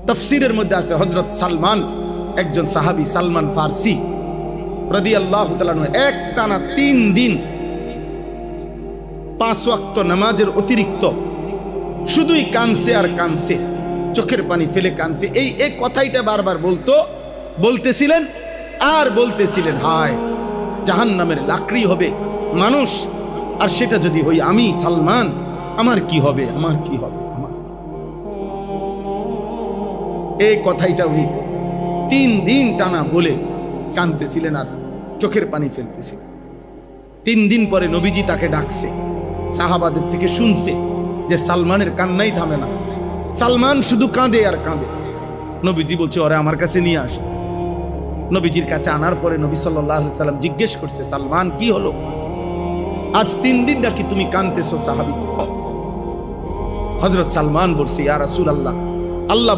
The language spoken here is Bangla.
তাফসীরের মধ্যে আছে হযরত সালমান, একজন সাহাবী সালমান ফারসি রাদিয়াল্লাহু তাআলা আনহু, একটানা 3 দিন 5 ওয়াক্ত নামাজের অতিরিক্ত শুধুই কানছে আর কানছে, চোখের পানি ফেলে কানছে। এই কথাইটা বারবার বলতেছিলেন আর বলতেছিলেন, হায় জাহান্নামের লাকড়ি হবে মানুষ, আর সেটা যদি হই আমি সালমান, আমার কি হবে, আমার কি হবে। এই কথাইটা উনি 3 দিন টানা বলে কাঁদতেছিলেন আর চোখের পানি ফেলতেছিলেন। 3 দিন পরে নবীজি তাকে ডাকছে, সাহাবাদের থেকে শুনছে যে সালমানের কান্নাই থামে না, সালমান শুধু কাঁদে আর কাঁদে। নবীজি বলছে, ওরে আমার কাছে নিয়ে আসো। নবীজির কাছে আনার পরে নবী সাল্লাল্লাহু আলাইহি সাল্লাম জিজ্ঞেস করছে, সালমান কি হলো, আজ 3 দিন নাকি তুমি কাঁদতেছো সাহাবী? হযরত সালমান বলছে, ইয়া রাসূলুল্লাহ, আল্লাহ